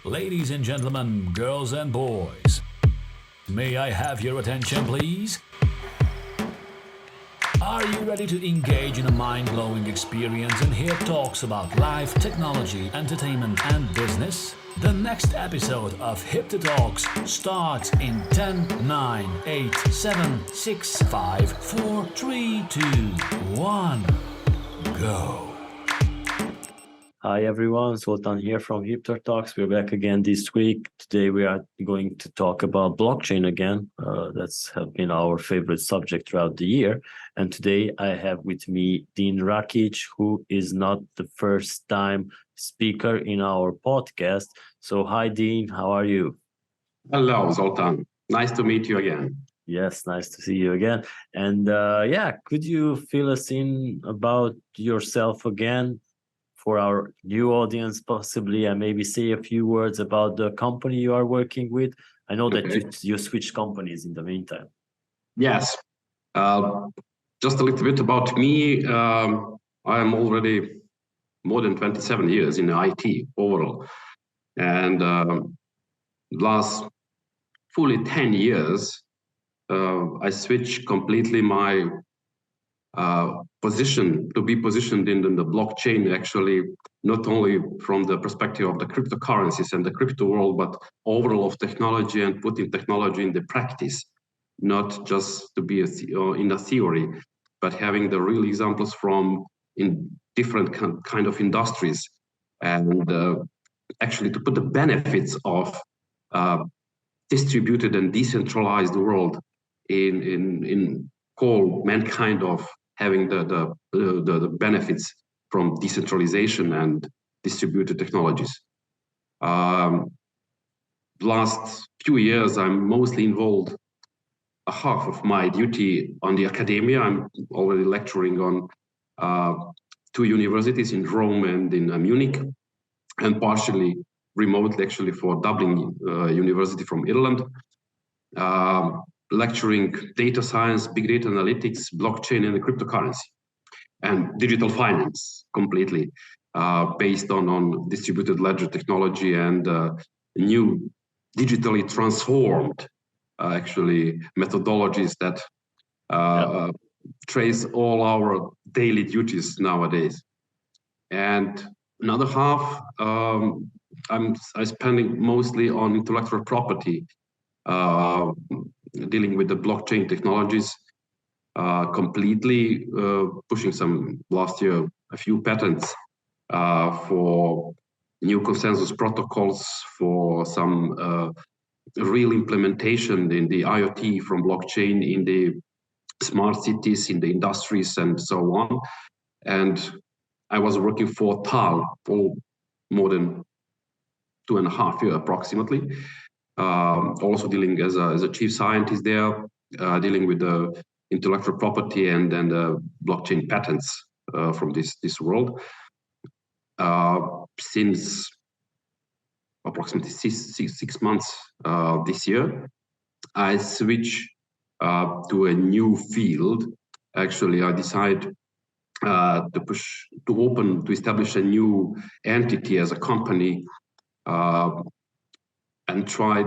Ladies and gentlemen, girls and boys, may I have your attention, please? Are you ready to engage in a mind-blowing experience and hear talks about life, technology, entertainment, and business? The next episode of HIPTHER Talks starts in 10, 9, 8, 7, 6, 5, 4, 3, 2, 1, go. Hi everyone, Zoltan here from HIPTHER Talks. We're back again this week. Today we are going to talk about blockchain again. That's been our favorite subject throughout the year. And today I have with me Dean Rakic, who is not the first time speaker in our podcast. So hi Dean, how are you? Hello Zoltan, nice to meet you again. Yes, nice to see you again. And could you fill us in about yourself again? For our new audience, possibly, and maybe say a few words about the company you are working with. I know that you switched companies in the meantime. Yes, just a little bit about me. I am already more than 27 years in IT overall, and last fully 10 years, I switched completely my position to be positioned in the blockchain, actually, not only from the perspective of the cryptocurrencies and the crypto world, but overall of technology and putting technology in the practice, not just to be in a theory, but having the real examples from in different kind of industries, and actually to put the benefits of distributed and decentralized world in whole mankind of having the benefits from decentralization and distributed technologies. Last few years, I'm mostly involved half of my duty on the academia. I'm already lecturing on 2 universities in Rome and in Munich, and partially remotely actually for Dublin University from Ireland. Lecturing data science, big data analytics, blockchain, and the cryptocurrency, and digital finance completely based on distributed ledger technology and new digitally transformed actually methodologies that trace all our daily duties nowadays. And another half, I'm spending mostly on intellectual property, dealing with the blockchain technologies, completely pushing some last year a few patents for new consensus protocols, for some real implementation in the IoT from blockchain in the smart cities, in the industries, and so on. And I was working for TAL for more than 2.5 years approximately. Also dealing as a chief scientist there, dealing with the intellectual property and blockchain patents from this world. Since approximately six months this year, I switched to a new field. Actually, I decided to establish a new entity as a company, and try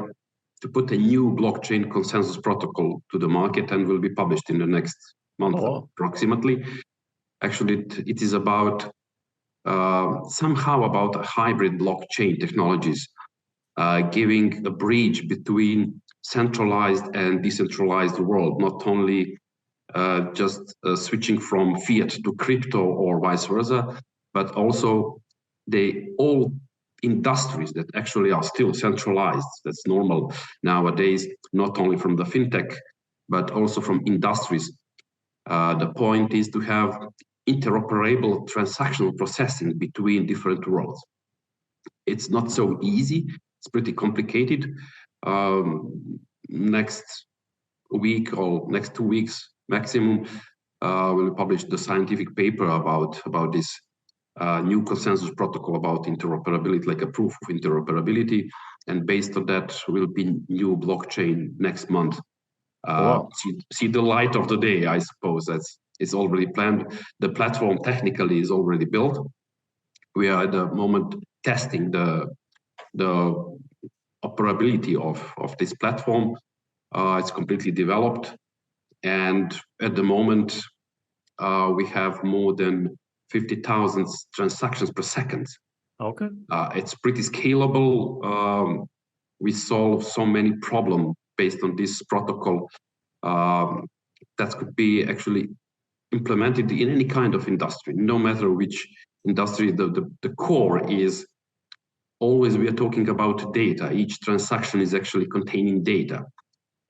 to put a new blockchain consensus protocol to the market, and will be published in the next month approximately. Actually, it is about somehow about hybrid blockchain technologies, giving a bridge between centralized and decentralized world, not only just switching from fiat to crypto or vice versa, but also all industries that actually are still centralized. That's normal nowadays, not only from the fintech, but also from industries. The point is to have interoperable transactional processing between different worlds. It's not so easy, it's pretty complicated. Next week or next 2 weeks maximum, we'll publish the scientific paper about this new consensus protocol about interoperability, like a proof of interoperability, and based on that will be new blockchain next month. See the light of the day, I suppose. It's already planned. The platform technically is already built. We are at the moment testing the the operability of this platform. It's completely developed, and at the moment we have more than 50,000 transactions per second. Okay. It's pretty scalable. We solve so many problems based on this protocol that could be actually implemented in any kind of industry, no matter which industry. The core is always we are talking about data. Each transaction is actually containing data.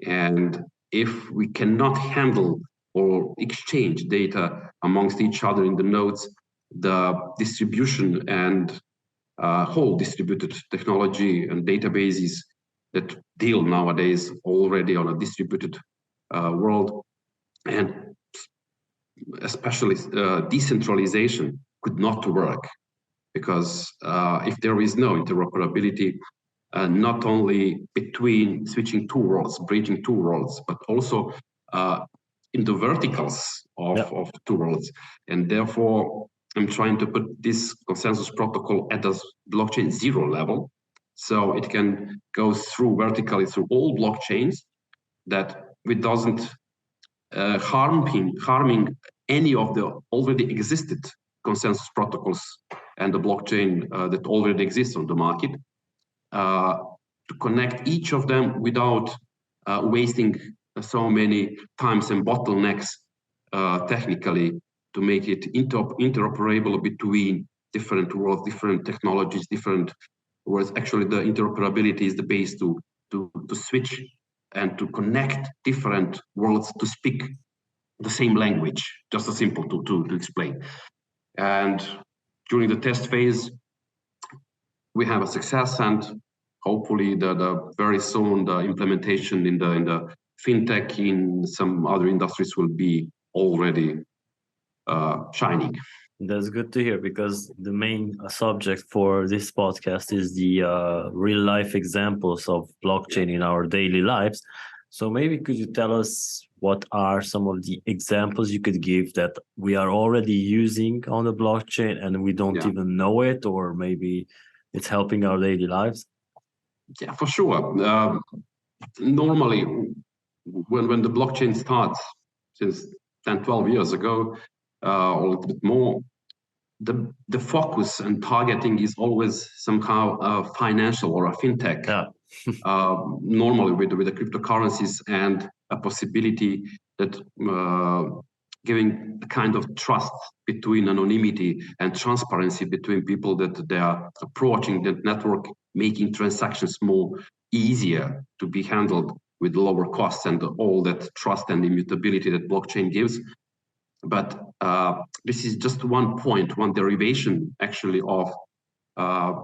And if we cannot handle or exchange data amongst each other in the nodes, the distribution and whole distributed technology and databases that deal nowadays already on a distributed world, and especially decentralization could not work, because if there is no interoperability, not only between switching two worlds, bridging two worlds, but also in the verticals of two worlds. And therefore, I'm trying to put this consensus protocol at the blockchain 0 level, so it can go through vertically through all blockchains, that it doesn't harming any of the already existed consensus protocols and the blockchain that already exists on the market, to connect each of them without wasting so many times and bottlenecks technically, to make it interoperable between different worlds, different technologies, different worlds. Actually, the interoperability is the base to switch and to connect different worlds to speak the same language. Just as simple to explain. And during the test phase, we have a success, and hopefully the very soon the implementation in the fintech in some other industries will be already shining. That's good to hear, because the main subject for this podcast is the real life examples of blockchain in our daily lives. So maybe could you tell us what are some of the examples you could give that we are already using on the blockchain and we don't even know it, or maybe it's helping our daily lives? Yeah, for sure. Normally, when the blockchain starts, since 10, 12 years ago, or a little bit more, the focus and targeting is always somehow financial or a fintech. Normally with the cryptocurrencies, and a possibility that giving a kind of trust between anonymity and transparency between people that they are approaching the network, making transactions more easier to be handled with lower costs and all that trust and immutability that blockchain gives. But this is just one point, one derivation actually of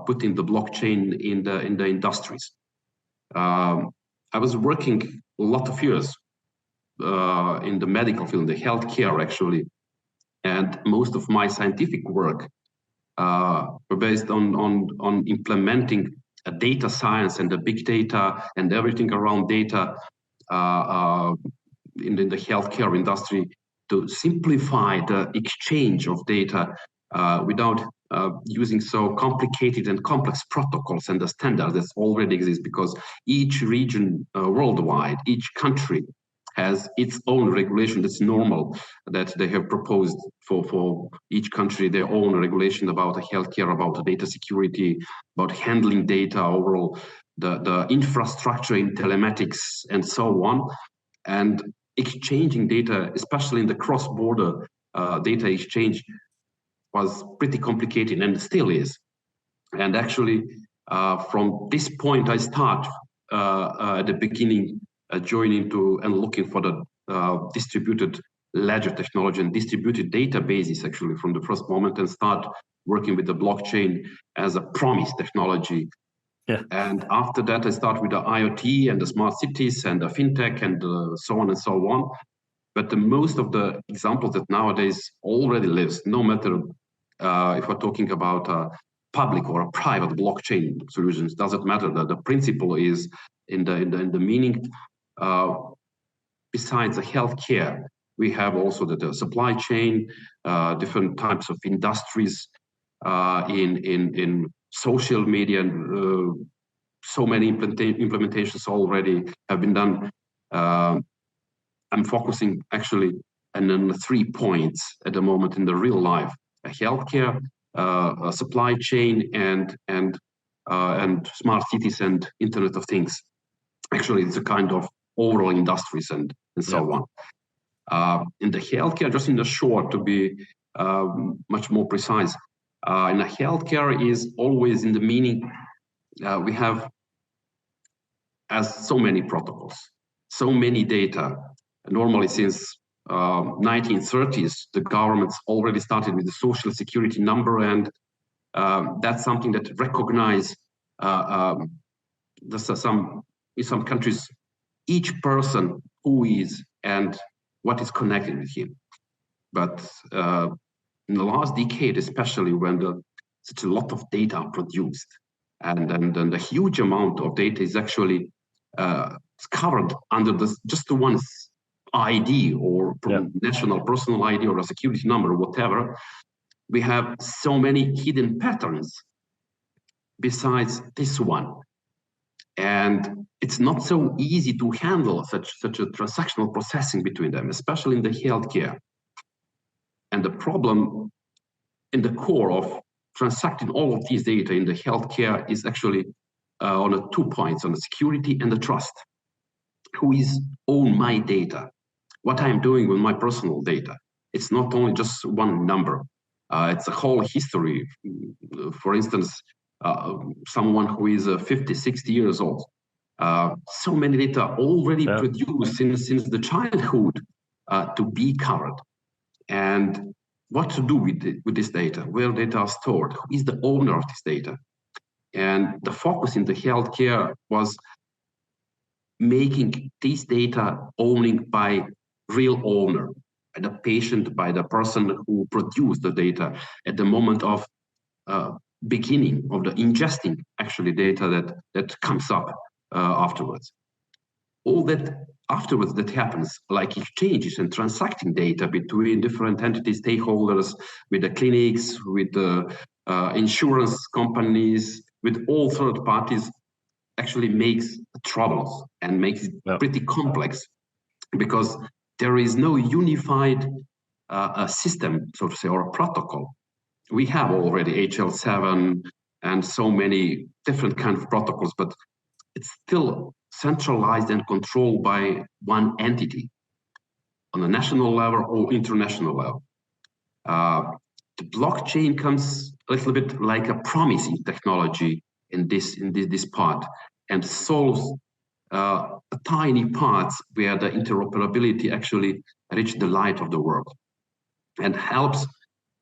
putting the blockchain in the industries. I was working a lot of years in the medical field, in the healthcare actually, and most of my scientific work were based on implementing a data science and the big data and everything around data in the healthcare industry, to simplify the exchange of data without using so complicated and complex protocols and the standards that already exist, because each region worldwide, each country has its own regulation. That's normal that they have proposed for each country their own regulation about healthcare, about data security, about handling data overall, the infrastructure in telematics and so on. And exchanging data, especially in the cross-border data exchange, was pretty complicated and still is. And actually, from this point, I start at the beginning joining to and looking for the distributed ledger technology and distributed databases actually from the first moment, and start working with the blockchain as a promise technology. And after that, I start with the IoT and the smart cities and the fintech and so on and so on. But the most of the examples that nowadays already lives, no matter if we're talking about a public or a private blockchain solutions, doesn't matter. The principle is in the meaning. Besides the healthcare, we have also the supply chain, different types of industries, in social media, so many implementations already have been done. I'm focusing actually on 3 points at the moment in the real life: healthcare, a supply chain, and smart cities and Internet of Things. Actually, it's a kind of overall industries and so on. In the healthcare, just in the short, to be much more precise, in the healthcare is always in the meaning we have as so many protocols, so many data. Normally, since 1930s, the governments already started with the social security number, and that's something that recognize in some countries each person who is and what is connected with him. But in the last decade, especially when such a lot of data are produced, and the huge amount of data is actually covered under just the one ID or national personal ID or a security number or whatever, we have so many hidden patterns besides this one. And it's not so easy to handle such a transactional processing between them, especially in the healthcare. And the problem in the core of transacting all of these data in the healthcare is actually on 2 points, on the security and the trust. Who is own my data? What I'm doing with my personal data? It's not only just one number. It's a whole history. For instance, someone who is 50, 60 years old. So many data already produced since the childhood to be covered. And what to do with this data? Where data are stored? Who is the owner of this data? And the focus in the healthcare was making this data owning by real owner, by the patient, by the person who produced the data at the moment of beginning of the ingesting actually data that comes up afterwards. All that afterwards that happens, like exchanges and transacting data between different entities, stakeholders, with the clinics, with the insurance companies, with all third parties, actually makes troubles and makes it pretty complex, because there is no unified system, so to say, or a protocol. We have already HL7 and so many different kinds of protocols, but it's still centralized and controlled by one entity on a national level or international level. The blockchain comes a little bit like a promising technology in this part, and solves tiny parts where the interoperability actually reach the light of the world, and helps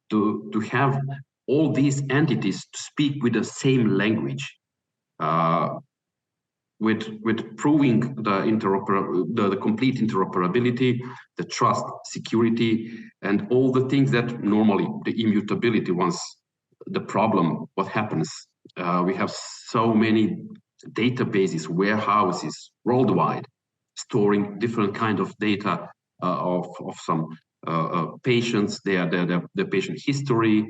to have all these entities to speak with the same language, with proving the complete interoperability, the trust, security, and all the things that normally the immutability. Once the problem, what happens? We have so many databases, warehouses worldwide, storing different kind of data of some patients, their patient history,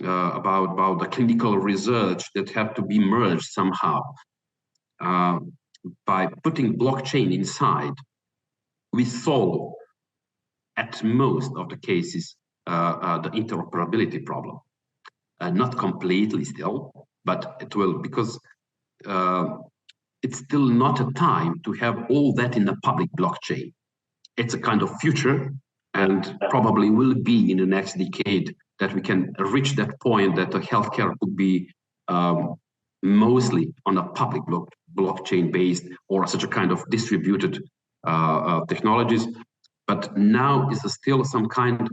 about the clinical research that have to be merged somehow. By putting blockchain inside, we solve, at most of the cases, the interoperability problem. Not completely still, but it will, because it's still not a time to have all that in the public blockchain. It's a kind of future, and probably will be in the next decade that we can reach that point that the healthcare could be mostly on a public blockchain based, or such a kind of distributed technologies. But now is still some kind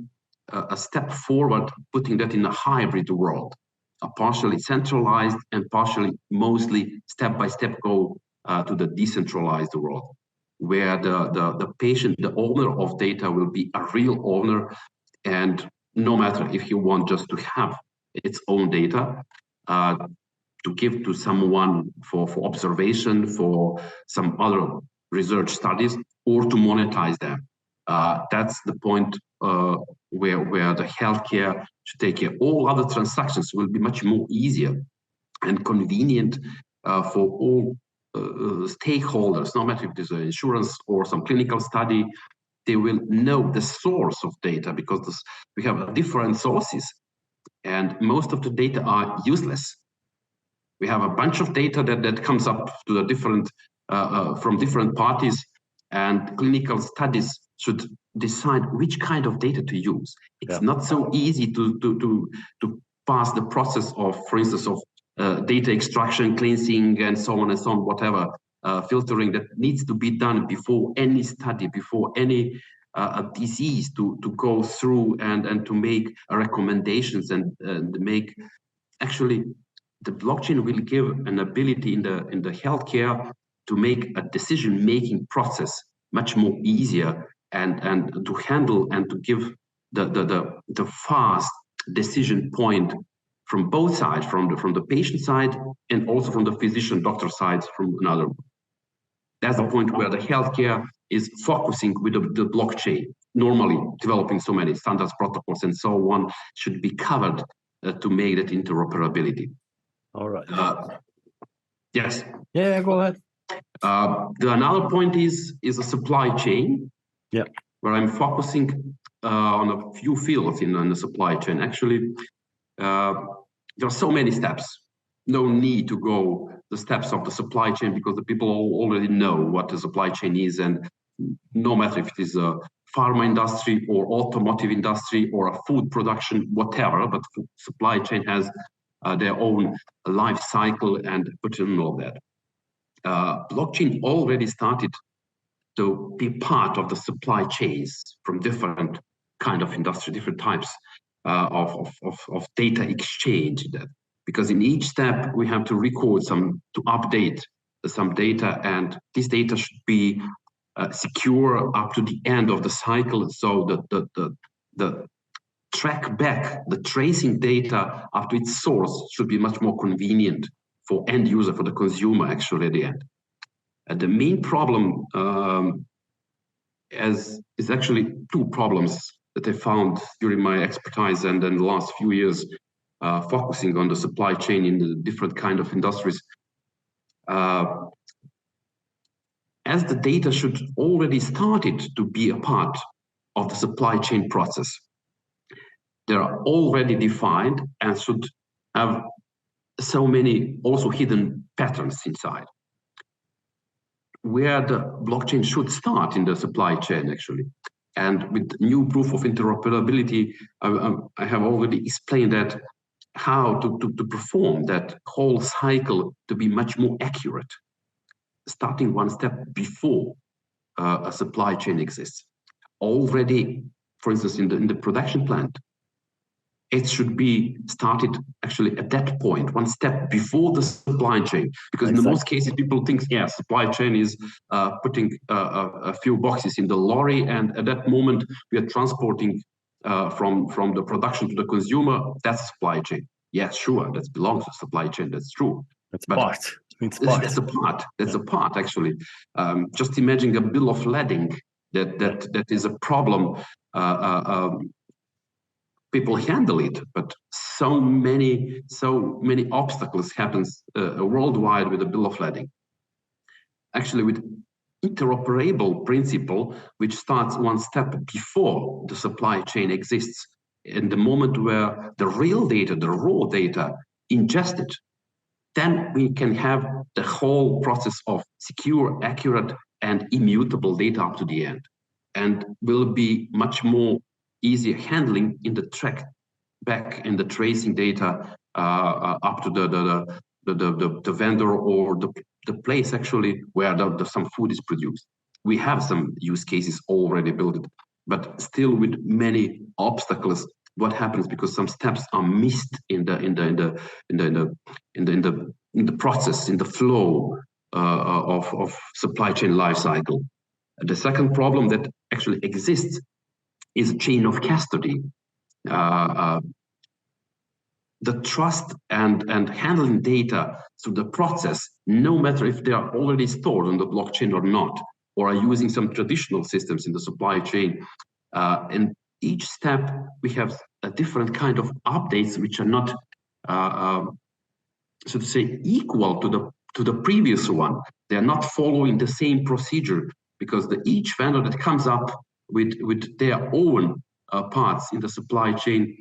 a step forward, putting that in a hybrid world, a partially centralized and partially mostly step-by-step go to the decentralized world, where the patient, the owner of data, will be a real owner. And no matter if you want just to have its own data, to give to someone for observation, for some other research studies, or to monetize them. That's the point where the healthcare should take care. All other transactions will be much more easier and convenient for all stakeholders, no matter if it is an insurance or some clinical study. They will know the source of data, because we have different sources, and most of the data are useless. We have a bunch of data that comes up to the different from different parties, and clinical studies should decide which kind of data to use. It's not so easy to pass the process of, for instance, of data extraction, cleansing, and so on, whatever filtering that needs to be done before any study, before any disease to go through and to make recommendations and make. Actually, the blockchain will give an ability in the healthcare to make a decision-making process much more easier, and to handle and to give the fast decision point from both sides, from the patient side and also from the physician doctor side from another. That's the point where the healthcare is focusing with the blockchain. Normally, developing so many standards, protocols, and so on should be covered to make that interoperability. All right. Yes. Yeah, go ahead. Another point is a supply chain. Yeah. Where I'm focusing on a few fields in the supply chain. Actually, there are so many steps. No need to go the steps of the supply chain, because the people already know what the supply chain is, and no matter if it is a pharma industry or automotive industry or a food production, whatever, but supply chain has their own life cycle and put in all that. Blockchain already started to be part of the supply chains from different kind of industry, different types of data exchange. Because in each step we have to record to update some data, and this data should be secure up to the end of the cycle, so that the track back, the tracing data up to its source should be much more convenient for end user, for the consumer actually at the end. And the main problem is actually two problems that I found during my expertise and in the last few years focusing on the supply chain in the different kind of industries. As the data should already started to be a part of the supply chain process, they are already defined and should have so many also hidden patterns inside. Where the blockchain should start in the supply chain, actually. And with new proof of interoperability, I have already explained that how to perform that whole cycle to be much more accurate, starting one step before a supply chain exists. Already, for instance, in the production plant, it should be started actually at that point, one step before the supply chain. Because in most cases, people think, yeah, supply chain is putting a few boxes in the lorry, and at that moment, we are transporting from the production to the consumer. That's supply chain. Yeah, sure, that belongs to supply chain. That's true. That's part. That's a part. That's a part, actually. Just imagine a bill of lading that is a problem. People handle it, but so many obstacles happens worldwide with the bill of lading. Actually, with interoperable principle, which starts one step before the supply chain exists, in the moment where the real data, the raw data, ingested, then we can have the whole process of secure, accurate, and immutable data up to the end, and will be much more easier handling in the track back in the tracing data up to the vendor or the place actually where some food is produced. We have some use cases already built, but still with many obstacles. What happens because some steps are missed in the process, in the flow of supply chain life cycle. The second problem that actually exists is a chain of custody. The trust and handling data through the process, no matter if they are already stored on the blockchain or not, or are using some traditional systems in the supply chain. In each step, we have a different kind of updates which are not, so to say, equal to to the previous one. They're not following the same procedure because each vendor that comes up with their own parts in the supply chain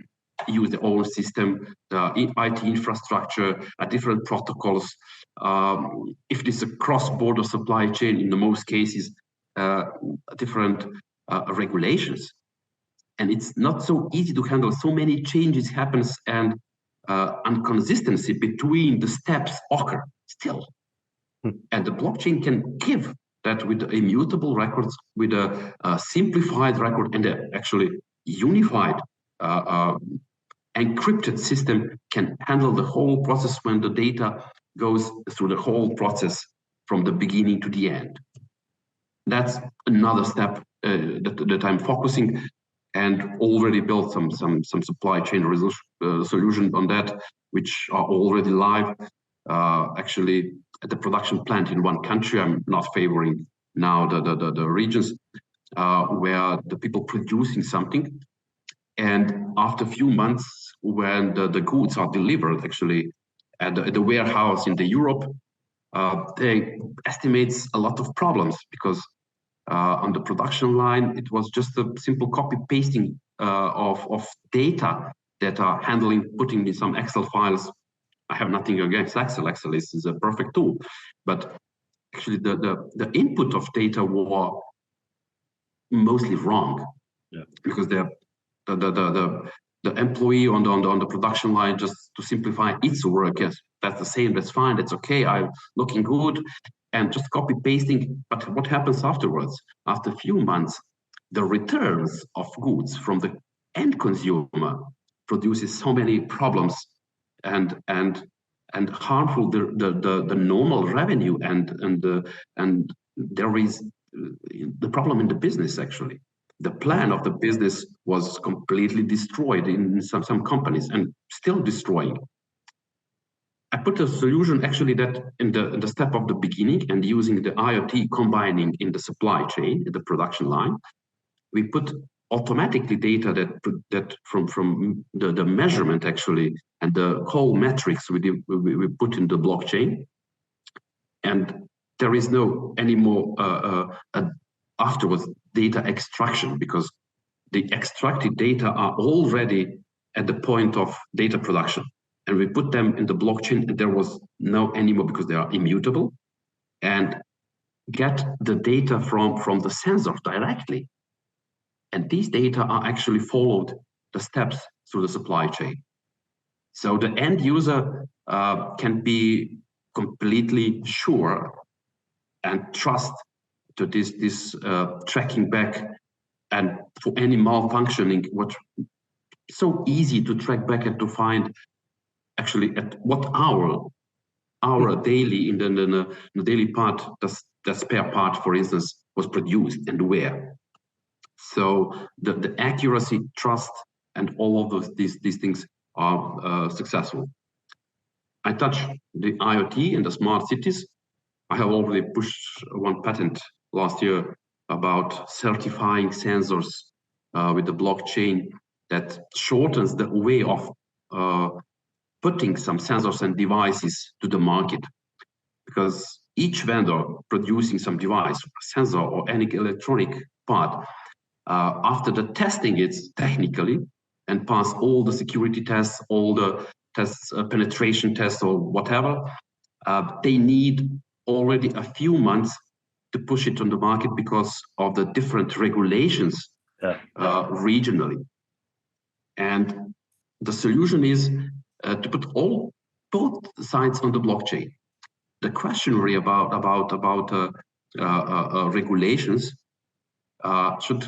use their own system, the IT infrastructure, different protocols. If it's a cross-border supply chain, in the most cases, different regulations. And it's not so easy to handle. So many changes happens and inconsistency between the steps occur still. And the blockchain can give that with immutable records, with a simplified record and actually unified encrypted system can handle the whole process when the data goes through the whole process from the beginning to the end. That's another step that I'm focusing, and already built some supply chain solutions on that, which are already live. Actually, at the production plant in one country, I'm not favoring now the regions where the people producing something, and after a few months, when the goods are delivered, actually at the warehouse in Europe, they estimates a lot of problems because on the production line, it was just a simple copy pasting of data that are handling, putting in some Excel files. I have nothing against Excel. Excel is a perfect tool, but actually the input of data were mostly wrong. Yeah. Because the employee on the production line, just to simplify its work, yes, that's the same, that's fine, that's okay, I'm looking good, and just copy pasting. But what happens afterwards? After a few months, the returns of goods from the end consumer produces so many problems and harmful the normal revenue, and there is the problem in the business. Actually, the plan of the business was completely destroyed in some companies, and still destroying. I put a solution actually that in the step of the beginning, and using the IoT combining in the supply chain, in the production line, we put automatically data that from the measurement actually, and the whole metrics we put in the blockchain, and there is no anymore afterwards data extraction, because the extracted data are already at the point of data production, and we put them in the blockchain, and there was no anymore, because they are immutable, and get the data from the sensor directly. And these data are actually followed the steps through the supply chain. So the end user can be completely sure and trust to this tracking back, and for any malfunctioning, what so easy to track back and to find actually at what hour daily in the daily part the spare part, for instance, was produced and where. So the accuracy, trust, and all of these things are successful. I touch the IoT and the smart cities. I have already pushed one patent last year about certifying sensors with the blockchain that shortens the way of putting some sensors and devices to the market. Because each vendor producing some device, sensor or any electronic part, after the testing it technically and pass all the security tests, all the tests, penetration tests or whatever, they need already a few months to push it on the market because of the different regulations regionally. And the solution is to put both sides on the blockchain. The questionnaire about regulations should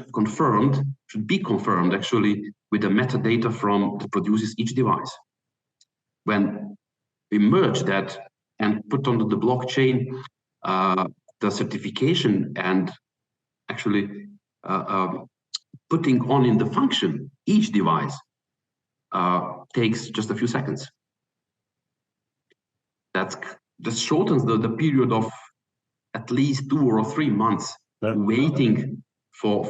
be confirmed actually with the metadata from the producers each device. When we merge that and put onto the blockchain the certification and actually putting on in the function each device takes just a few seconds. That shortens the period of at least 2 or 3 months waiting for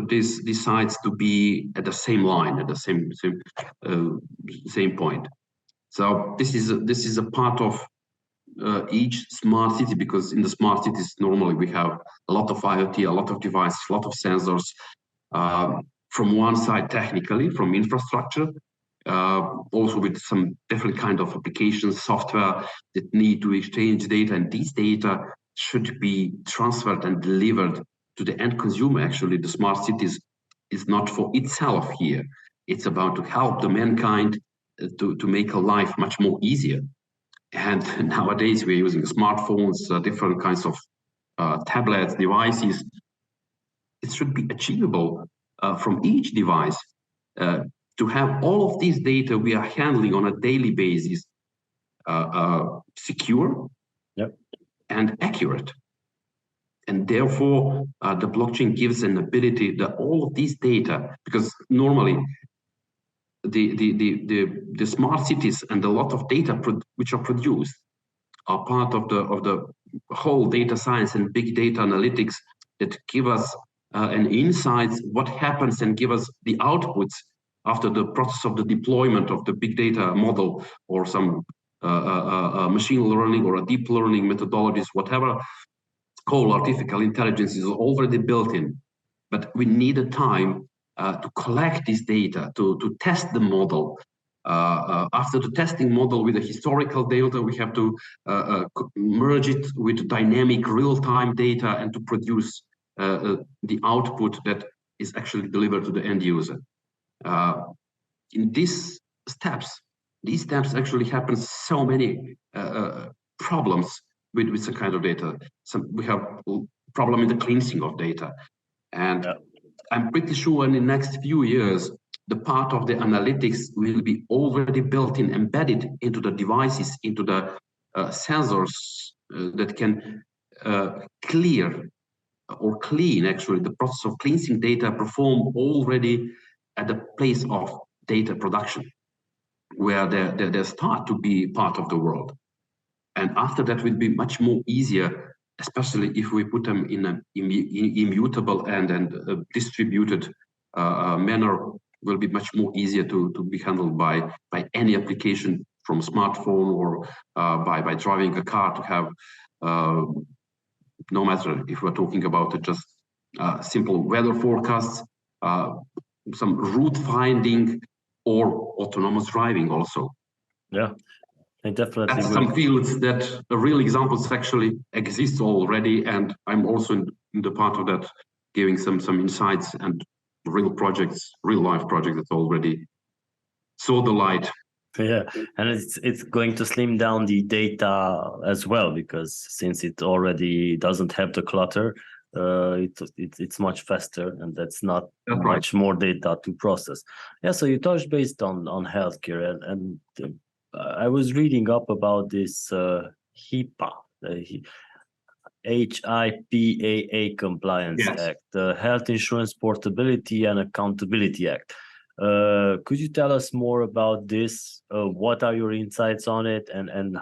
these sites to be at the same line, at the same point. So this is a part of each smart city, because in the smart cities normally we have a lot of IoT, a lot of devices, a lot of sensors. From one side, technically, from infrastructure, also with some different kind of applications, software that need to exchange data, and these data should be transferred and delivered to the end consumer. Actually, the smart cities is not for itself here. It's about to help the mankind to make a life much more easier. And nowadays we're using smartphones, different kinds of tablets, devices. It should be achievable from each device to have all of these data we are handling on a daily basis secure, yep, and accurate. And therefore, the blockchain gives an ability that all of these data, because normally the smart cities and a lot of data which are produced are part of the whole data science and big data analytics that give us an insights what happens and give us the outputs after the process of the deployment of the big data model or some machine learning or a deep learning methodologies, whatever whole artificial intelligence is already built in. But we need a time to collect this data, to test the model. After the testing model with the historical data, we have to merge it with dynamic real-time data and to produce the output that is actually delivered to the end user. In these steps actually happen so many problems with some kind of data. We have problem in the cleansing of data. And yeah, I'm pretty sure in the next few years, the part of the analytics will be already built in, embedded into the devices, into the sensors that can clear or clean, actually, the process of cleansing data performed already at the place of data production, where they start to be part of the world. And after that will be much more easier, especially if we put them in an immutable and distributed manner, will be much more easier to be handled by any application from smartphone or by driving a car to have, no matter if we're talking about just simple weather forecasts, some route finding or autonomous driving also. Yeah. I definitely That's some fields that the real examples actually exist already, and I'm also in the part of that, giving some insights and real projects, real life projects that already saw the light. Yeah, and it's going to slim down the data as well, because since it already doesn't have the clutter, it's much faster, and that's not much more data to process. Yeah, so you touched based on healthcare, and I was reading up about this HIPAA, the HIPAA Compliance Act, the Health Insurance Portability and Accountability Act. Could you tell us more about this? What are your insights on it, and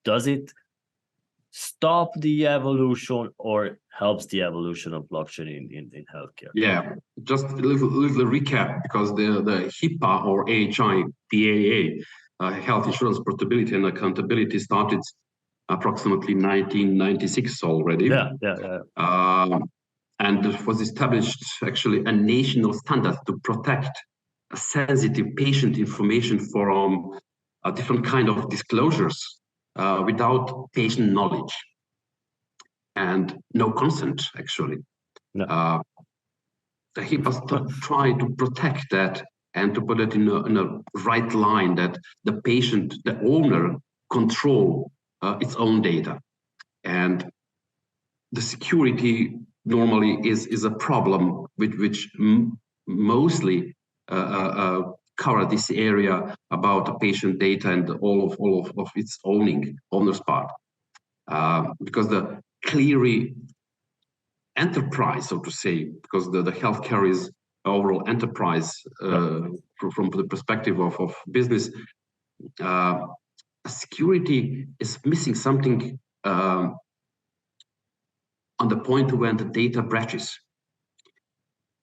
does it stop the evolution or helps the evolution of blockchain in healthcare? Yeah, just a little recap, because the HIPAA or HIPAA, Health Insurance Portability and Accountability, started approximately 1996 already. And it was established actually a national standard to protect sensitive patient information from different kind of disclosures without patient knowledge and no consent, actually. The HIPAA tried to protect that and to put it in a right line, that the patient, the owner, control its own data. And the security normally is a problem which mostly cover this area about the patient data and all of its owner's part, because the clearly enterprise, so to say, because the healthcare is overall enterprise from the perspective of business. Security is missing something on the point when the data breaches,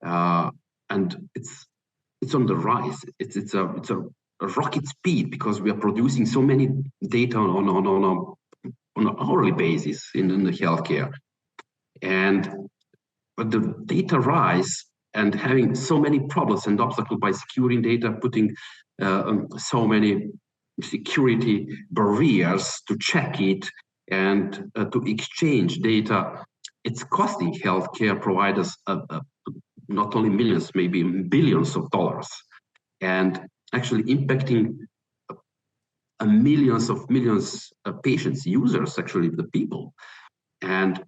and it's on the rise. It's a rocket speed, because we are producing so many data on a on an hourly basis in the healthcare. But the data rise and having so many problems and obstacles by securing data, putting so many security barriers to check it and to exchange data, it's costing healthcare providers not only millions, maybe billions of dollars, and actually impacting millions of patients, users, actually the people. And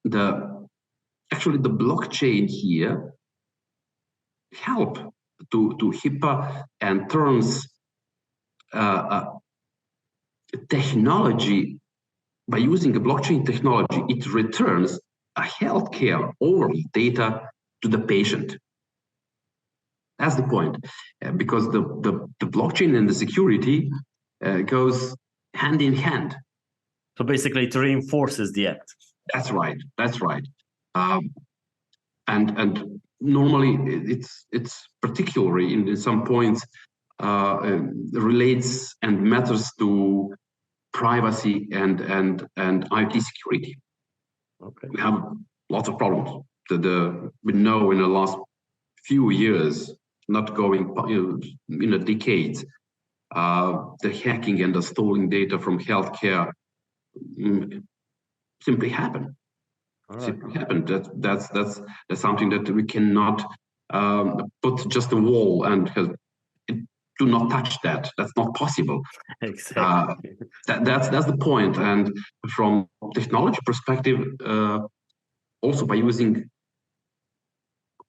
the blockchain here help to HIPAA and turns technology. By using a blockchain technology, it returns a healthcare overall data to the patient. That's the point, because the blockchain and the security goes hand in hand. So basically, it reinforces the act. That's right. That's right. And normally, it's particularly in some points relates and matters to privacy and IT security. Okay. We have lots of problems. We know in the last few years, not going in a decade, the hacking and the stealing data from healthcare simply happen. Simply happen. That's something that we cannot put just a wall and do not touch that. That's not possible. Exactly. That's the point. And from technology perspective, also by using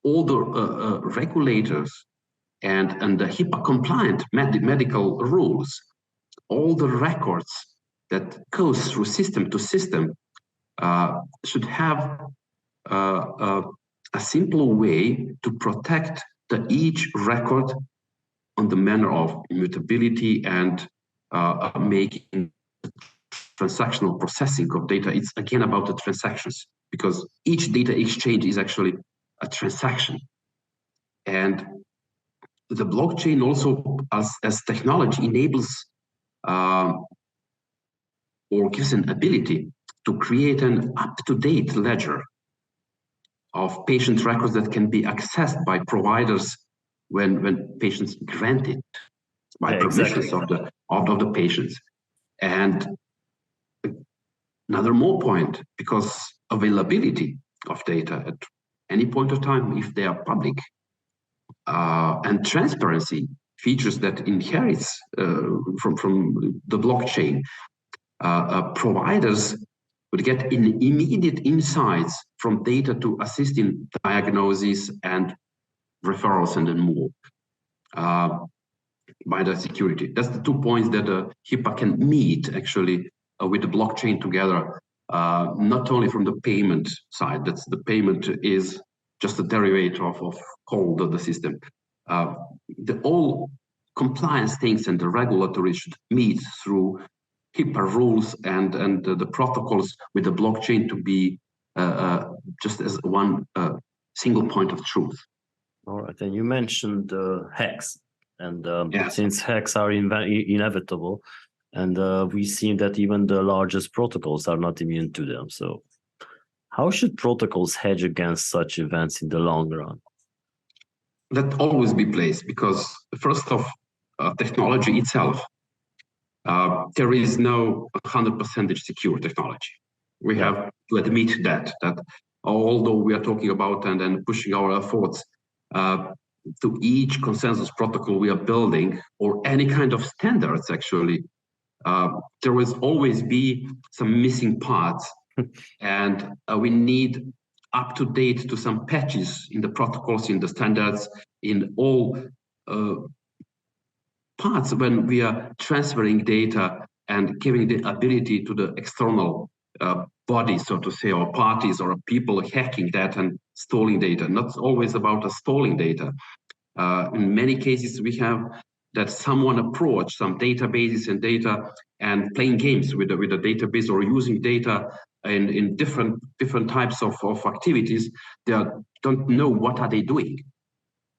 all the regulators and the HIPAA compliant medical rules, all the records that goes through system to system should have a simple way to protect each record on the manner of immutability and making transactional processing of data. It's again about the transactions, because each data exchange is actually a transaction. And the blockchain also, as technology, enables or gives an ability to create an up-to-date ledger of patient records that can be accessed by providers when patients grant it by permissions of the patients. And another more point, because availability of data at any point of time, if they are public, and transparency features that inherits from the blockchain, providers would get immediate insights from data to assist in diagnosis and referrals and then more by the security. That's the 2 points that HIPAA can meet actually with the blockchain together, not only from the payment side. That's the payment is just a derivative of whole the system. The all compliance things and the regulatory should meet through HIPAA rules and the protocols with the blockchain to be just as one single point of truth. All right, and you mentioned hacks, and Yes. Since hacks are inevitable, and we've seen that even the largest protocols are not immune to them. So how should protocols hedge against such events in the long run? That always be placed, because first of technology itself, there is no 100% secure technology. We have to admit that although we are talking about and then pushing our efforts to each consensus protocol we are building, or any kind of standards actually, there will always be some missing parts, and we need up to date to some patches in the protocols, in the standards, in all parts when we are transferring data and giving the ability to the external bodies, so to say, or parties or people hacking that and stealing data. Not always about stealing data. In many cases, we have that someone approach some databases and data and playing games with the database, or using data in different types of activities. They don't know what are they doing.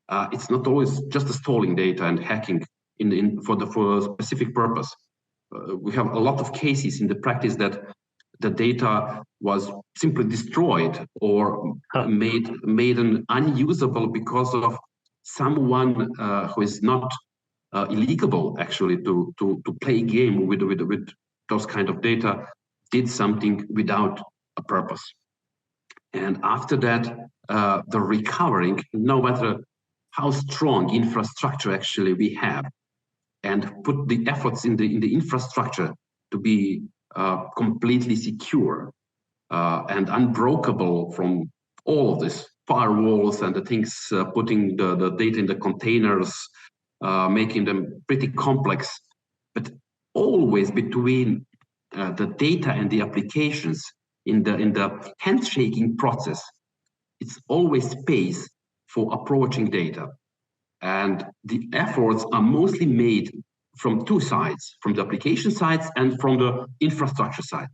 It's not always just stealing data and hacking for a specific purpose. we have a lot of cases in the practice that the data was simply destroyed or made unusable because of someone who is not illegal actually to play a game with those kind of data, did something without a purpose. And after that, the recovering, no matter how strong infrastructure actually we have, and put the efforts in the infrastructure to be completely secure and unbreakable from all of this firewalls and the things, putting the data in the containers, making them pretty complex, but always between the data and the applications in the handshaking process, it's always space for approaching data. And the efforts are mostly made from two sides, from the application sides and from the infrastructure side.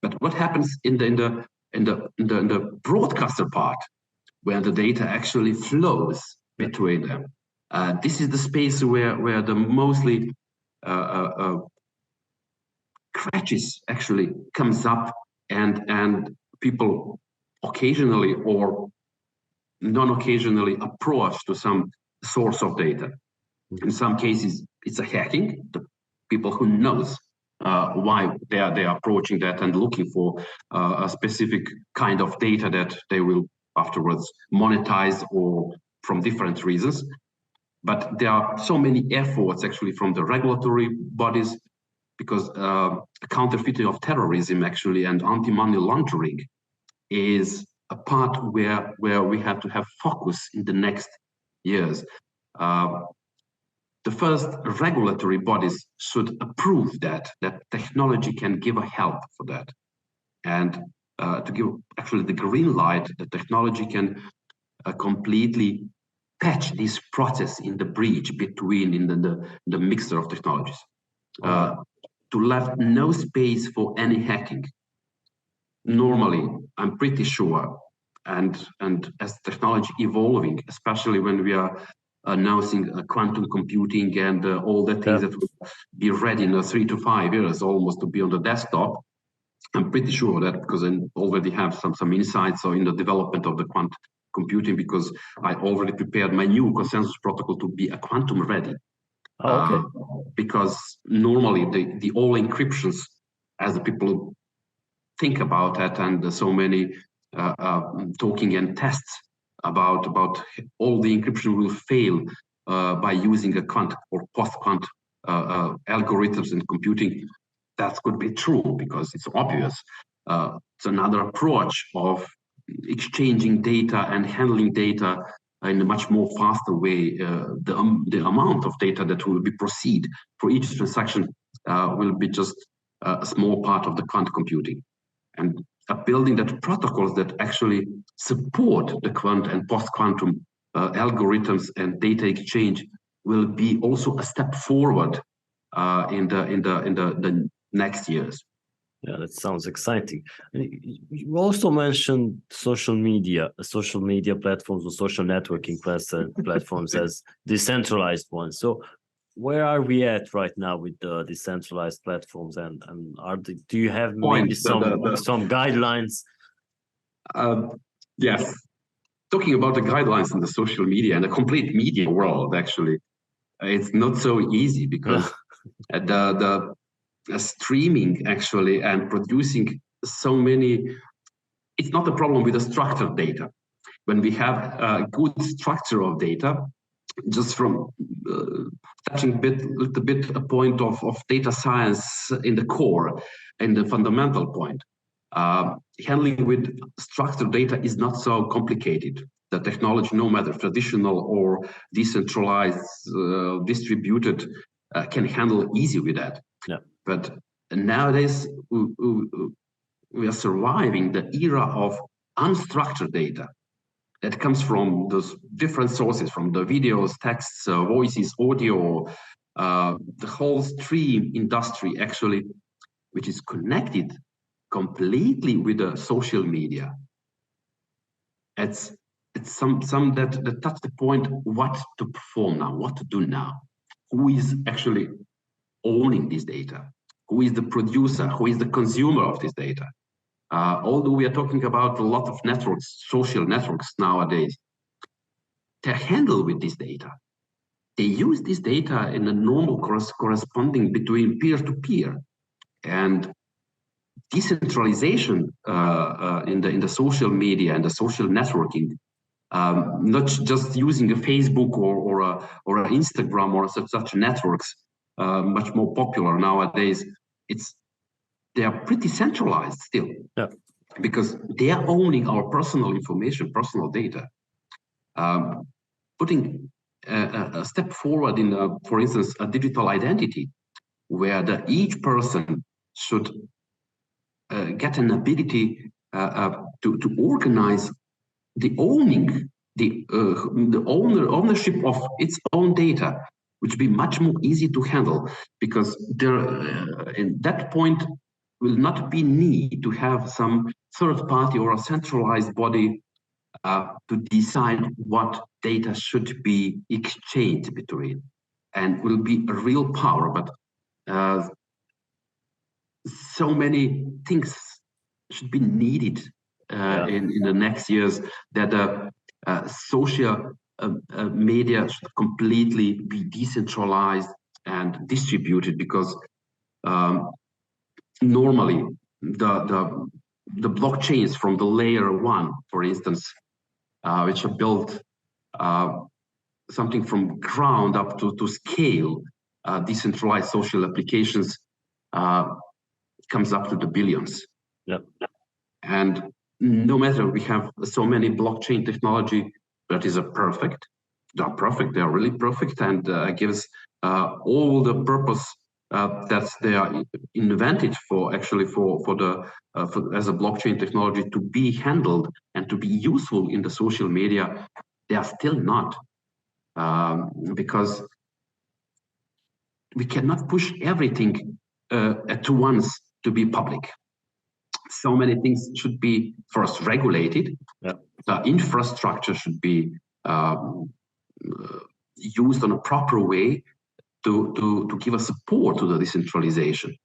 But what happens in the broadcaster part, where the data actually flows between them? This is the space where the mostly crashes actually comes up, and people occasionally or non-occasionally approach to some source of data. In some cases, it's a hacking. The people who knows why they are approaching that and looking for a specific kind of data that they will afterwards monetize or from different reasons. But there are so many efforts actually from the regulatory bodies, because counterfeiting of terrorism actually and anti-money laundering is a part where we have to have focus in the next years. The first regulatory bodies should approve that technology can give a help for that, and to give actually the green light, the technology can completely patch this process in the bridge between in the mixture of technologies, to left no space for any hacking. Normally, I'm pretty sure, and as technology evolving, especially when we are announcing quantum computing and all the things that will be ready in 3 to 5 years almost to be on the desktop, I'm pretty sure that, because I already have some insights in the development of the quantum computing, because I already prepared my new consensus protocol to be a quantum ready. Because normally the all encryptions, as the people think about that, and so many talking and tests about all the encryption will fail by using a quant or post-quant algorithms and computing. That could be true because it's obvious. It's another approach of exchanging data and handling data in a much more faster way. The amount of data that will be proceed for each transaction will be just a small part of the quantum computing. And building that protocols that actually support the quant and post-quantum algorithms and data exchange will be also a step forward in the next years. Yeah, that sounds exciting. You also mentioned social media platforms or social networking platforms as decentralized ones. So where are we at right now with the decentralized platforms, and do you have maybe some guidelines? Yes. Talking about the guidelines in the social media and the complete media world, actually, it's not so easy, because the streaming actually and producing so many, it's not a problem with the structured data. When we have a good structure of data, just from touching a little bit a point of data science in the core and the fundamental point, handling with structured data is not so complicated. The technology, no matter traditional or decentralized, distributed, can handle easy with that. Yeah. But nowadays, we are surviving the era of unstructured data that comes from those different sources, from the videos, texts, voices, audio, the whole stream industry actually, which is connected completely with the social media. It's some that touch the point what to perform now, what to do now, who is actually owning this data, who is the producer, who is the consumer of this data. Although we are talking about a lot of networks, social networks nowadays, they handle with this data. They use this data in a normal corresponding between peer-to-peer, and decentralization in the social media and the social networking, not just using a Facebook or an Instagram or such networks, much more popular nowadays. They are pretty centralized still, because they are owning our personal information, personal data. Putting a step forward in, for instance, a digital identity, where each person should get an ability to organize the ownership of its own data, which would be much more easy to handle, because there in that point will not be need to have some third party or a centralized body to decide what data should be exchanged between, and will be a real power. But so many things should be needed in the next years, that social media should completely be decentralized and distributed, because normally the blockchains from the layer 1, for instance, which are built something from ground up to scale, decentralized social applications, comes up to the billions. And no matter we have so many blockchain technology that is perfect, they are really perfect, and gives all the purpose that they are invented for, actually for as a blockchain technology to be handled and to be useful in the social media. They are still not, because we cannot push everything at once to be public. So many things should be first regulated. The infrastructure should be used in a proper way to give a support to the decentralization.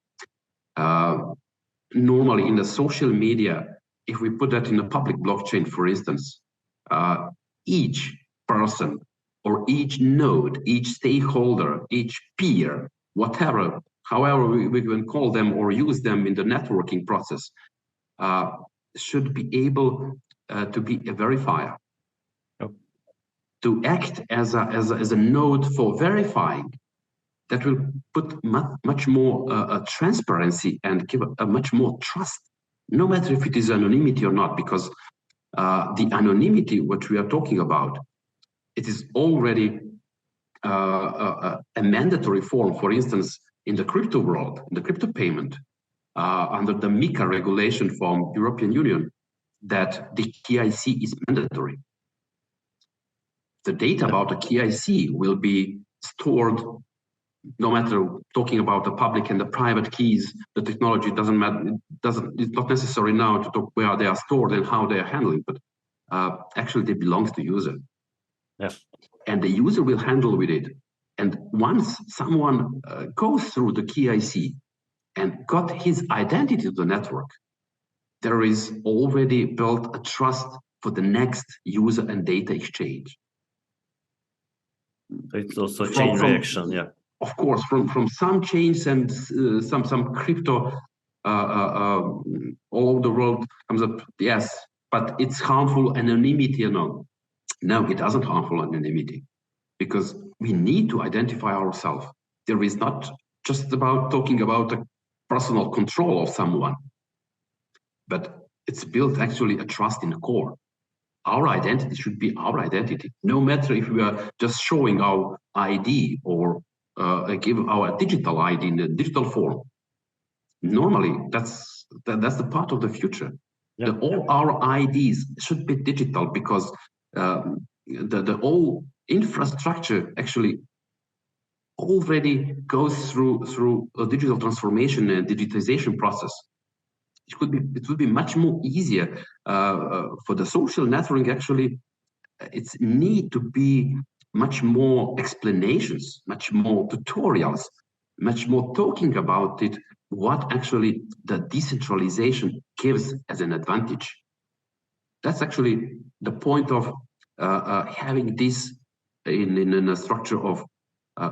Normally in the social media, if we put that in a public blockchain, for instance, each person or each node, each stakeholder, each peer, whatever, however we can call them or use them in the networking process, should be able to be a verifier, to act as a node for verifying. That will put much more transparency and give a much more trust, no matter if it is anonymity or not, because the anonymity, what we are talking about, it is already a mandatory form, for instance, in the crypto world, in the crypto payment, under the MiCA regulation from European Union, that the KYC is mandatory. The data about the KYC will be stored, no matter talking about the public and the private keys. The technology doesn't matter. It's not necessary now to talk where they are stored and how they are handling, but actually they belong to the user. And the user will handle with it. And once someone goes through the KYC and got his identity to the network, there is already built a trust for the next user and data exchange. It's also a chain reaction, Of course, from some chains and some crypto all over the world comes up, yes, but it's harmful anonymity or no? No, it doesn't harmful anonymity, because we need to identify ourselves. There is not just about talking about the personal control of someone, but it's built actually a trust in the core. Our identity should be our identity, no matter if we are just showing our ID or give our digital ID in the digital form. Normally, that's the part of the future. All our IDs should be digital, because the whole infrastructure actually already goes through a digital transformation and digitization process. It would be much more easier for the social networking. Actually, it's need to be much more explanations, much more tutorials, much more talking about it what actually the decentralization gives as an advantage. That's actually the point of having this in a structure of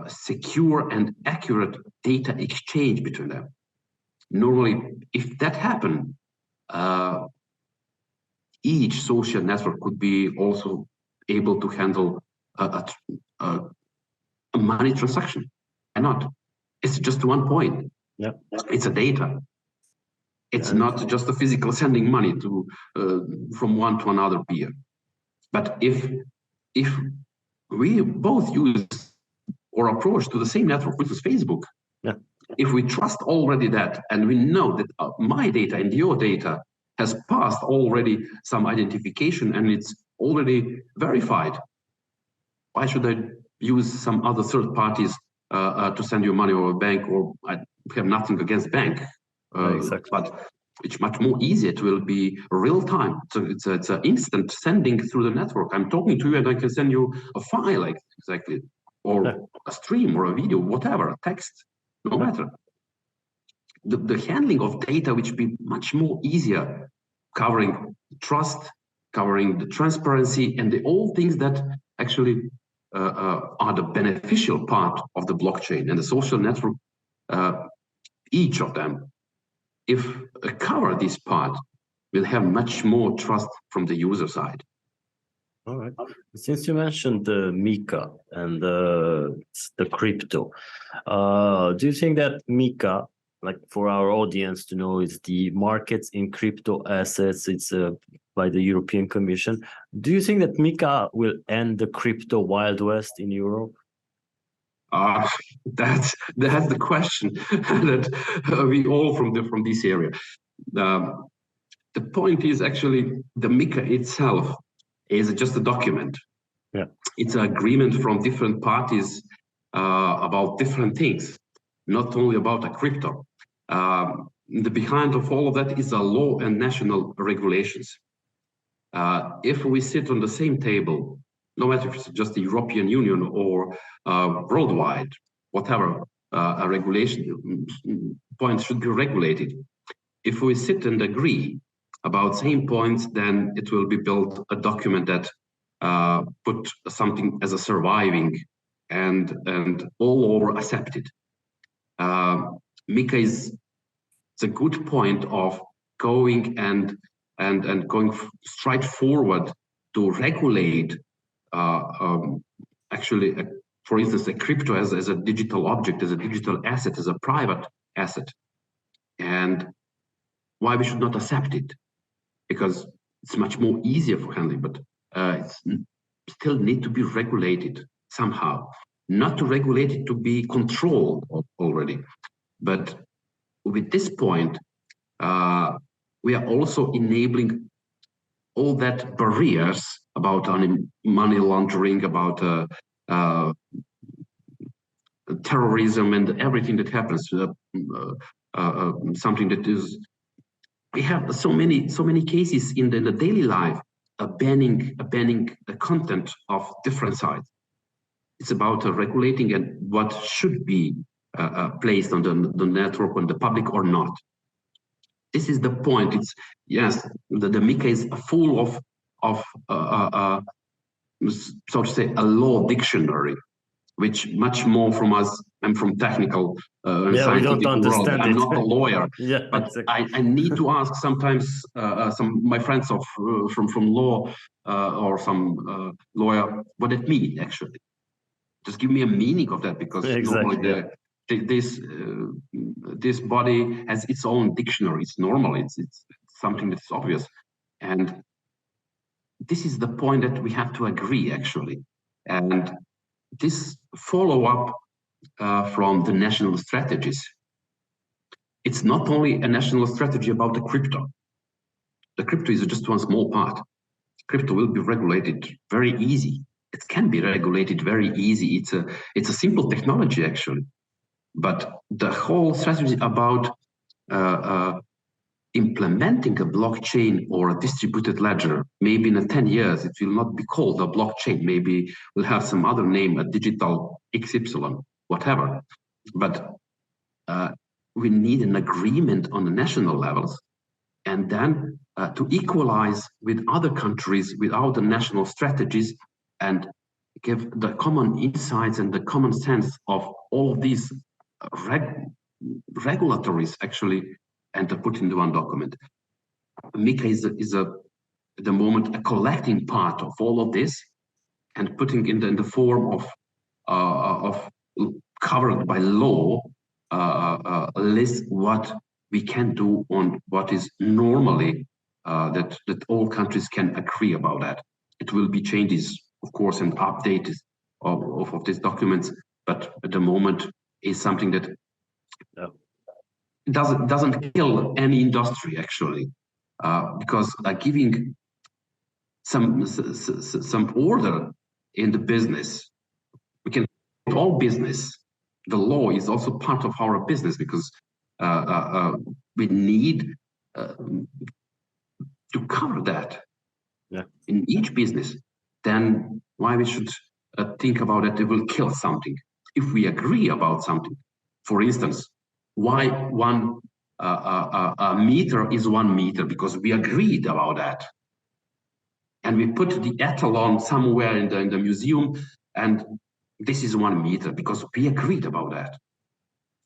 secure and accurate data exchange between them. Normally, if that happened, each social network could be also able to handle a money transaction. Why not? It's just one point. Yeah. It's a data. It's not just a physical sending money to from one to another peer. But if we both use or approach to the same network, which is Facebook, if we trust already that, and we know that my data and your data has passed already some identification and it's already verified, why should I use some other third parties to send you money or a bank? Or I have nothing against bank, exactly. but it's much more easier. It will be real time. So it's an instant sending through the network. I'm talking to you and I can send you a file, like exactly, or a stream or a video, whatever, a text, no matter. The handling of data, which be much more easier, covering trust, covering the transparency, and all things that actually are the beneficial part of the blockchain and the social network. Each of them, if cover this part, will have much more trust from the user side. All right. Since you mentioned the Mika and the crypto, do you think that Mika, like for our audience to know, is the markets in crypto assets? It's by the European Commission. Do you think that Mika will end the crypto Wild West in Europe? That's the question that we all from this area. The point is actually the Mika itself is just a document. Yeah, it's an agreement from different parties about different things, not only about a crypto. The behind of all of that is a law and national regulations. If we sit on the same table, no matter if it's just the European Union or worldwide, whatever a regulation point should be regulated. If we sit and agree about same points, then it will be built a document that put something as a surviving and all over accepted. Mika is a good point of going and going straight forward to regulate actually, for instance, a crypto as a digital object, as a digital asset, as a private asset. And why we should not accept it? Because it's much more easier for handling, but it's still need to be regulated somehow. Not to regulate it to be controlled already, but with this point, we are also enabling all that barriers about money laundering, about terrorism and everything that happens. Something that is, we have so many cases in the daily life banning the content of different sites. It's about regulating and what should be placed on the network, on the public or not. This is the point. It's yes, the Mika is full of so to say a law dictionary, which much more from us. I'm from technical scientific world. I'm not a lawyer, but exactly. I need to ask sometimes some my friends from law or some lawyer what it means actually. Just give me a meaning of that, because normally this body has its own dictionary. It's normal. It's something that's obvious, and this is the point that we have to agree actually. And this follow up from the national strategies. It's not only a national strategy about the crypto. The crypto is just one small part. Crypto will be regulated very easy. It can be regulated very easy. It's a simple technology actually, but the whole strategy about implementing a blockchain or a distributed ledger, maybe in 10 years, it will not be called a blockchain. Maybe we'll have some other name, a digital XY, whatever. But we need an agreement on the national levels, and then to equalize with other countries without the national strategies and give the common insights and the common sense of all of these regulatories actually, and to put into one document. MiCA is at the moment a collecting part of all of this and putting in the form of covered by law list what we can do on what is normally that all countries can agree about that. It will be changes, of course, and updates of these documents, but at the moment is something that doesn't kill any industry actually, because giving some order in the business, we can all business. The law is also part of our business because we need to cover that in each business. Then why we should think about it? It will kill something if we agree about something. For instance, why one meter is 1 meter? Because we agreed about that, and we put the etalon somewhere in the museum, and this is 1 meter because we agreed about that.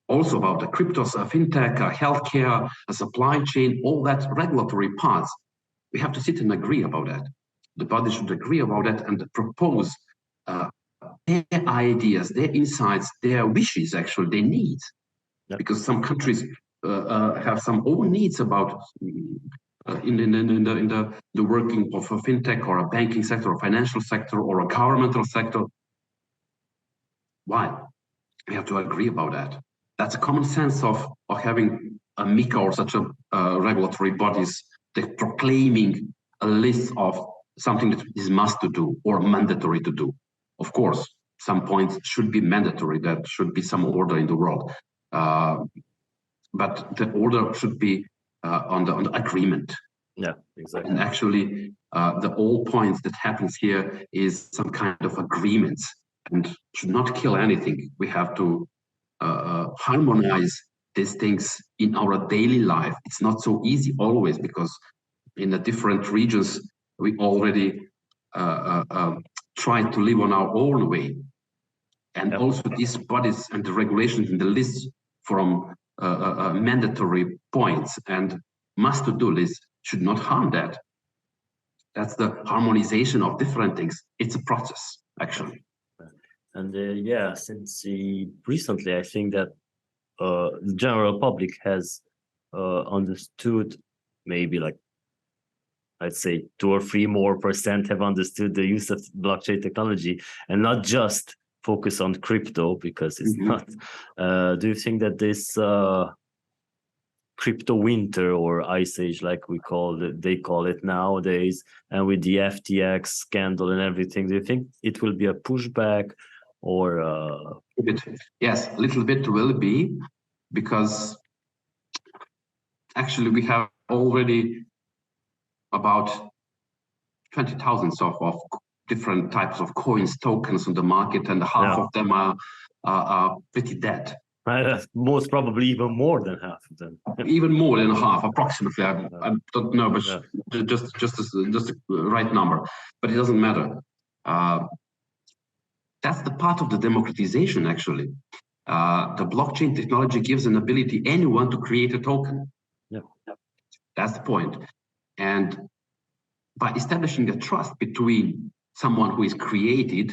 Also about the cryptos, fintech, healthcare, supply chain, all that regulatory parts, we have to sit and agree about that. The body should agree about that and propose their ideas, their insights, their wishes, actually, their needs. Yep. Because some countries have some own needs about in the working of a fintech or a banking sector or financial sector or a governmental sector. Why? We have to agree about that. That's a common sense of having a MiCA or such a regulatory bodies that proclaiming a list of something that is must to do or mandatory to do. Of course, some points should be mandatory. That should be some order in the world, but the order should be on the agreement. Yeah, exactly. And actually, the all points that happens here is some kind of agreements and should not kill anything. We have to harmonize these things in our daily life. It's not so easy always because in the different regions we already try to live on our own way. And also these bodies and the regulations in the list from mandatory points and must-to-do list should not harm that. That's the harmonization of different things. It's a process, actually. And since recently, I think that the general public has understood, maybe like, I'd say 2 or 3% more have understood the use of blockchain technology and not just focus on crypto because it's not. Do you think that this crypto winter or ice age, like they call it nowadays, and with the FTX scandal and everything, do you think it will be a pushback or? Yes, a little bit will be, because actually we have already about 20,000 of different types of coins, tokens on the market, and half of them are pretty dead. Most probably even more than half of them. Even more than half, approximately. I don't know, but just the right number. But it doesn't matter. That's the part of the democratization, actually. The blockchain technology gives an ability anyone to create a token. Yeah. That's the point. And by establishing a trust between someone who is created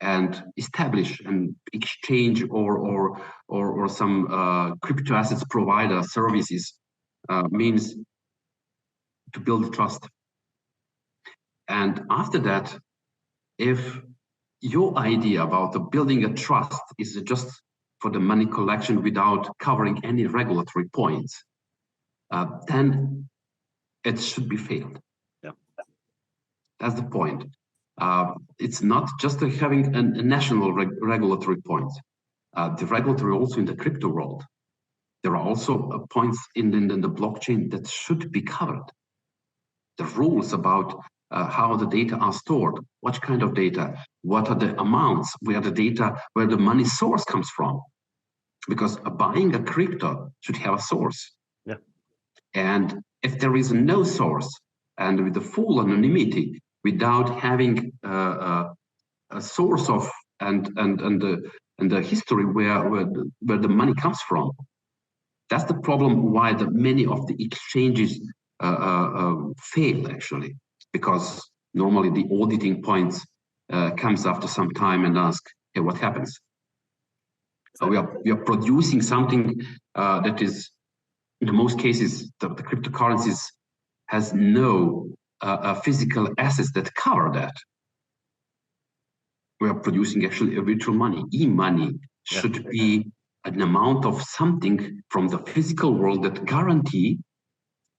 and establish an exchange or some crypto assets provider services means to build trust. And after that, if your idea about the building a trust is just for the money collection without covering any regulatory points, then it should be failed. Yeah. That's the point. It's not just having a national regulatory point. The regulatory also in the crypto world. There are also points in the blockchain that should be covered. The rules about how the data are stored, what kind of data, what are the amounts, where the data, where the money source comes from. because buying a crypto should have a source. Yeah. And if there is no source, and with the full anonymity, without having a source of and the history where the money comes from, that's the problem. Why many of the exchanges fail, actually, because normally the auditing points comes after some time and ask, hey, what happens? We are producing something that is, in most cases, the cryptocurrencies has no physical assets that cover that. We are producing actually a virtual money. E-money should be an amount of something from the physical world that guarantee,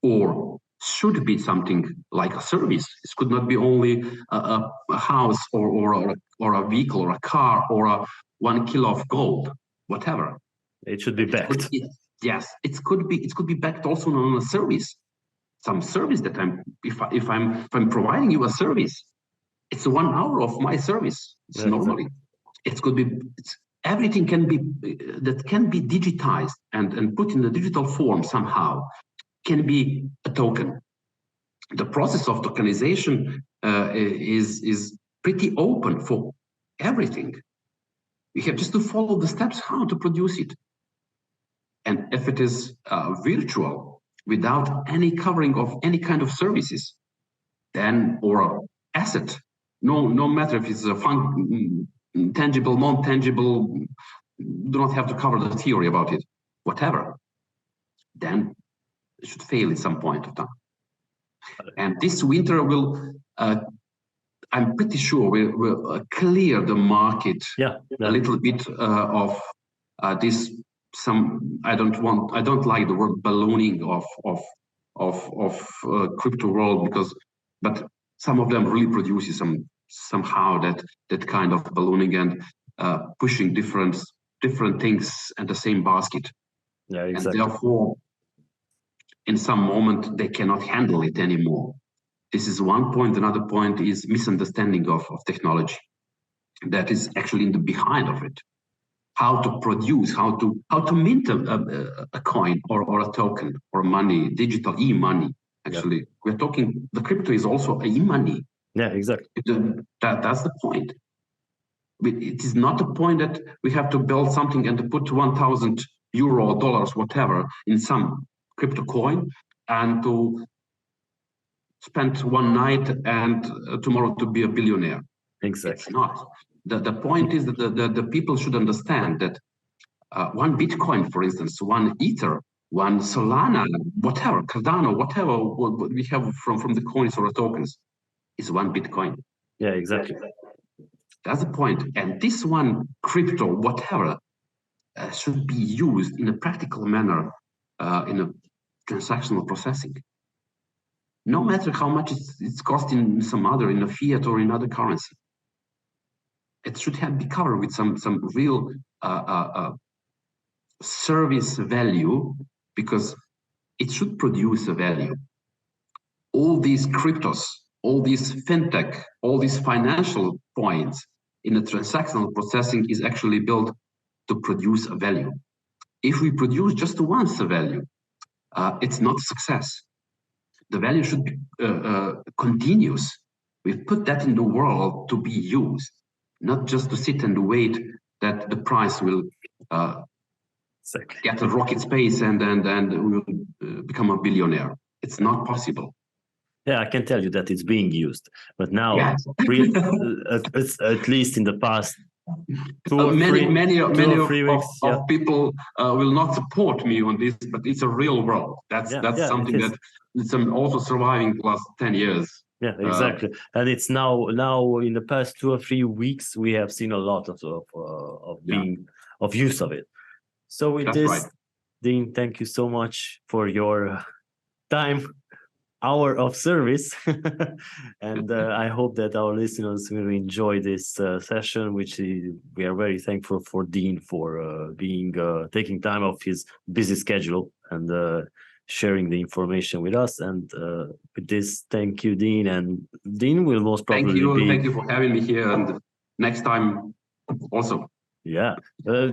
or should be something like a service. It could not be only a house or a vehicle or a car or a 1 kilo of gold, whatever. It should be backed. Yes, it could be backed also on a service. Some service that if I'm providing you a service, it's 1 hour of my service. It's normally it could be everything can be digitized and put in a digital form somehow, can be a token. The process of tokenization is pretty open for everything. We have just to follow the steps how to produce it. And if it is virtual, without any covering of any kind of services, then, or asset, no matter if it's a tangible, non-tangible, do not have to cover the theory about it, whatever, then it should fail at some point of time. And this winter will, I'm pretty sure will clear the market a little bit of this. I don't like the word ballooning of crypto world, but some of them really produces somehow that kind of ballooning and pushing different things in the same basket. Yeah, exactly. And therefore, in some moment, they cannot handle it anymore. This is one point. Another point is misunderstanding of technology. That is actually in the behind of it. How to produce, how to mint a coin or a token or money, digital e-money. Actually, we're talking, the crypto is also e-money. Yeah, exactly. That's the point. It is not the point that we have to build something and to put 1,000 euro, dollars, whatever, in some crypto coin and to spend one night and tomorrow to be a billionaire. Exactly. It's not. The point is that the people should understand that one Bitcoin, for instance, one Ether, one Solana, whatever, Cardano, whatever what we have from the coins or the tokens, is one Bitcoin. Yeah, exactly. That's the point. And this one crypto, whatever, should be used in a practical manner in a transactional processing. No matter how much it's costing some other, in a fiat or in other currency. It should be covered with some real service value, because it should produce a value. All these cryptos, all these fintech, all these financial points in the transactional processing is actually built to produce a value. If we produce just once a value, it's not a success. The value should be continuous. We put that in the world to be used, not just to sit and wait that the price will get a rocket space and we will become a billionaire. It's not possible. Yeah, I can tell you that it's being used, but now, at least in the past many of weeks, people will not support me on this, but it's a real world. That's something that it's also surviving the last 10 years. Yeah, exactly. And it's now in the past 2 or 3 weeks, we have seen a lot of use of it. So with Dean, thank you so much for your time, hour of service. And I hope that our listeners will enjoy this session, which we are very thankful for Dean for taking time off his busy schedule and sharing the information with us. And with this, thank you, Dean. And Dean will most probably thank you for having me here. And next time also. Yeah,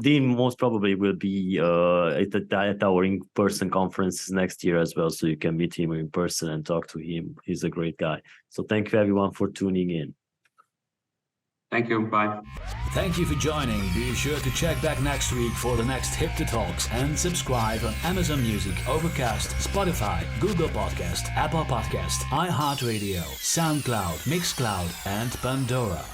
Dean most probably will be at our in-person conferences next year as well, so you can meet him in person and talk to him. He's a great guy. So thank you everyone for tuning in. Thank you. Bye. Thank you for joining. Be sure to check back next week for the next HIPTHER Talks and subscribe on Amazon Music, Overcast, Spotify, Google Podcast, Apple Podcast, iHeartRadio, SoundCloud, Mixcloud, and Pandora.